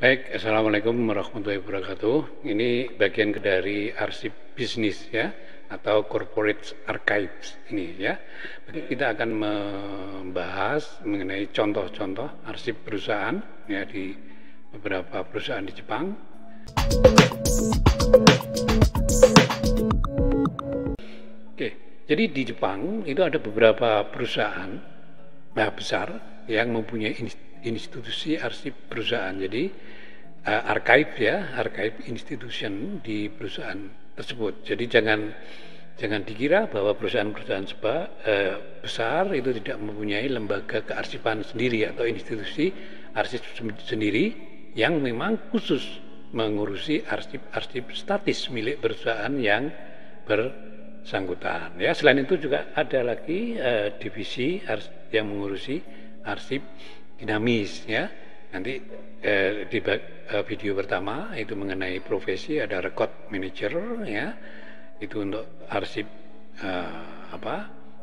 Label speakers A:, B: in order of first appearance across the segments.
A: Baik, Assalamualaikum warahmatullahi wabarakatuh. Ini bagian dari arsip bisnis ya, atau corporate archives ini ya. Kita akan membahas mengenai contoh-contoh arsip perusahaan ya di beberapa perusahaan di Jepang. Oke, jadi di Jepang itu ada beberapa perusahaan besar yang mempunyai institusi arsip perusahaan. Jadi archive institution di perusahaan tersebut. Jadi jangan dikira bahwa perusahaan-perusahaan besar itu tidak mempunyai lembaga kearsipan sendiri atau institusi arsip sendiri yang memang khusus mengurusi arsip statis milik perusahaan yang bersangkutan. Ya, selain itu juga ada lagi divisi yang mengurusi arsip dinamis ya. Nanti di video pertama itu mengenai profesi, ada record manager ya, itu untuk arsip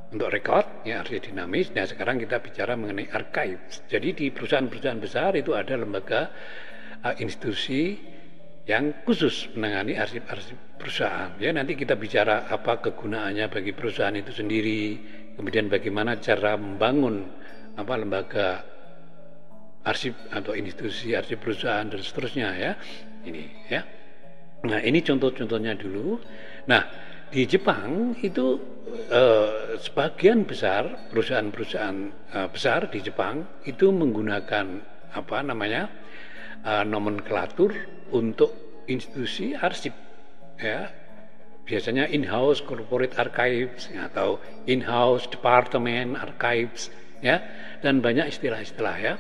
A: untuk record ya, arsip dinamis. Nah sekarang kita bicara mengenai archives. Jadi di perusahaan-perusahaan besar itu ada lembaga institusi yang khusus menangani arsip-arsip perusahaan ya. Nanti kita bicara apa kegunaannya bagi perusahaan itu sendiri, kemudian bagaimana cara membangun lembaga arsip atau institusi arsip perusahaan dan seterusnya ya. Ini ya. Nah, ini contoh-contohnya dulu. Nah, di Jepang itu sebagian besar perusahaan-perusahaan besar di Jepang itu menggunakan nomenklatur untuk institusi arsip ya. Biasanya in-house corporate archives atau in-house department archives ya, dan banyak istilah-istilah ya.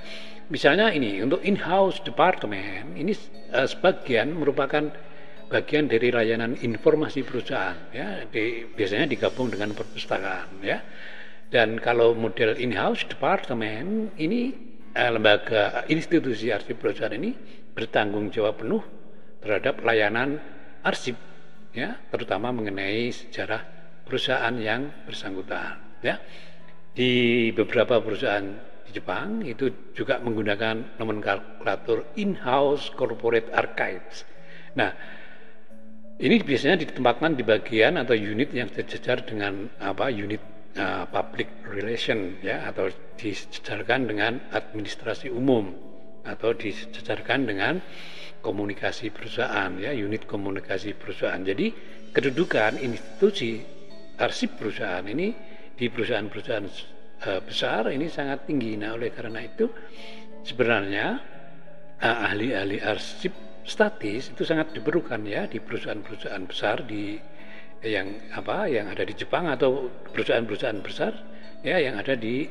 A: Misalnya ini untuk in-house department ini sebagian merupakan bagian dari layanan informasi perusahaan ya, biasanya digabung dengan perpustakaan ya. Dan kalau model in-house department ini lembaga institusi arsip perusahaan ini bertanggung jawab penuh terhadap layanan arsip ya, terutama mengenai sejarah perusahaan yang bersangkutan ya. Di beberapa perusahaan di Jepang itu juga menggunakan nomenklatur in-house corporate archives. Nah, ini biasanya ditempatkan di bagian atau unit yang sejajar dengan unit public relation ya, atau disejarkan dengan administrasi umum atau disejarkan dengan komunikasi perusahaan ya, unit komunikasi perusahaan. Jadi kedudukan institusi arsip perusahaan ini di perusahaan-perusahaan besar ini sangat tinggi. Nah, oleh karena itu sebenarnya ahli-ahli arsip statis itu sangat diperlukan ya di perusahaan-perusahaan besar yang ada di Jepang atau perusahaan-perusahaan besar ya yang ada di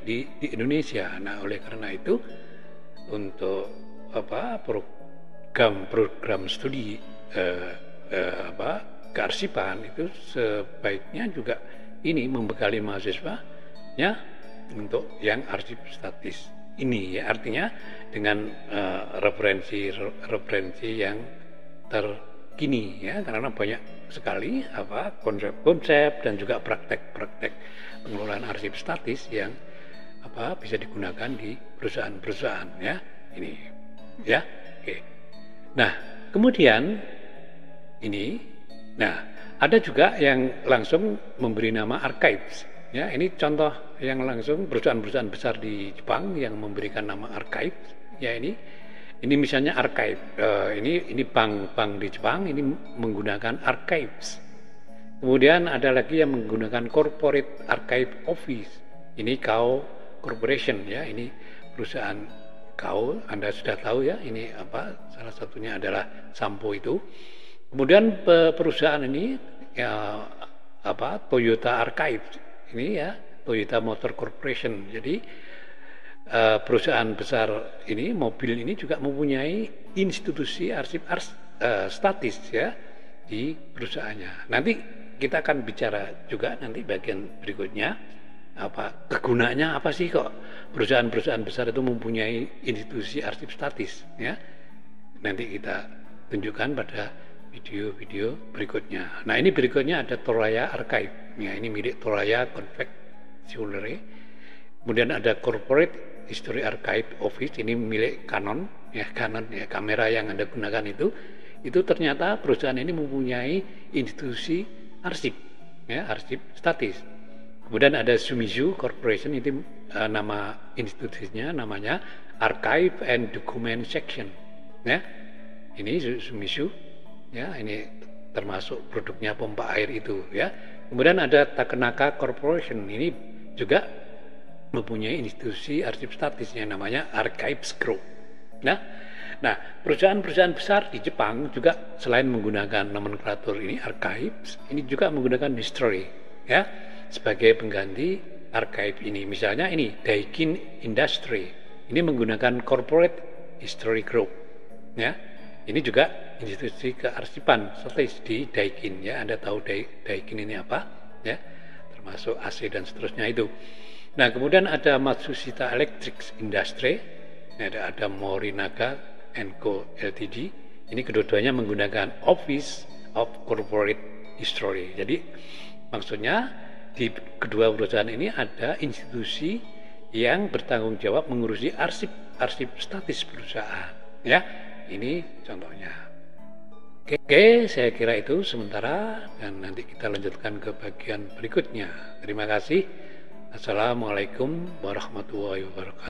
A: Indonesia. Nah, oleh karena itu untuk program studi kearsipan itu sebaiknya juga ini membekali mahasiswanya untuk yang arsip statis ini ya, artinya dengan referensi yang terkini ya, karena banyak sekali konsep-konsep dan juga praktek-praktek pengelolaan arsip statis yang bisa digunakan di perusahaan-perusahaan ya ini ya. Oke. Nah, kemudian ada juga yang langsung memberi nama archives. Ya, ini contoh yang langsung perusahaan-perusahaan besar di Jepang yang memberikan nama archive. Ya, ini misalnya archive. Ini bank di Jepang ini menggunakan archives. Kemudian ada lagi yang menggunakan corporate archive office. Ini Kao Corporation ya. Ini perusahaan Kao, Anda sudah tahu ya. Ini salah satunya adalah Sampo itu. Kemudian perusahaan ini ya Toyota Archive. Ini ya Toyota Motor Corporation. Jadi perusahaan besar ini mobil ini juga mempunyai institusi arsip statis ya di perusahaannya. Nanti kita akan bicara juga nanti bagian berikutnya kegunaannya apa sih kok perusahaan-perusahaan besar itu mempunyai institusi arsip statis ya. Nanti kita tunjukkan pada video-video berikutnya. Nah, ini berikutnya ada Toraya Archive. Ya, ini milik Toraya Confectionery. Kemudian ada Corporate History Archive Office, ini milik Canon ya, kamera yang Anda gunakan itu ternyata perusahaan ini mempunyai institusi arsip ya, arsip statis. Kemudian ada Shimizu Corporation, itu nama institusinya namanya Archive and Document Section ya. Ini Shimizu ya, ini termasuk produknya pompa air itu ya. Kemudian ada Takenaka Corporation, ini juga mempunyai institusi arsip statis yang namanya Archives Group. Nah, perusahaan-perusahaan besar di Jepang juga selain menggunakan nomenklatur ini archives, ini juga menggunakan history ya sebagai pengganti archive ini. Misalnya ini Daikin Industry, ini menggunakan Corporate History Group ya. Ini juga institusi kearsipan statis di Daikin ya. Anda tahu Daikin ini apa ya, termasuk AC dan seterusnya itu. Nah, kemudian ada Matsushita Electric Industry, ada Morinaga Co Ltd. Ini kedua-duanya menggunakan Office of Corporate History. Jadi maksudnya di kedua perusahaan ini ada institusi yang bertanggung jawab mengurusi arsip statis perusahaan ya. Ini contohnya. Oke, saya kira itu sementara dan nanti kita lanjutkan ke bagian berikutnya. Terima kasih. Assalamualaikum warahmatullahi wabarakatuh.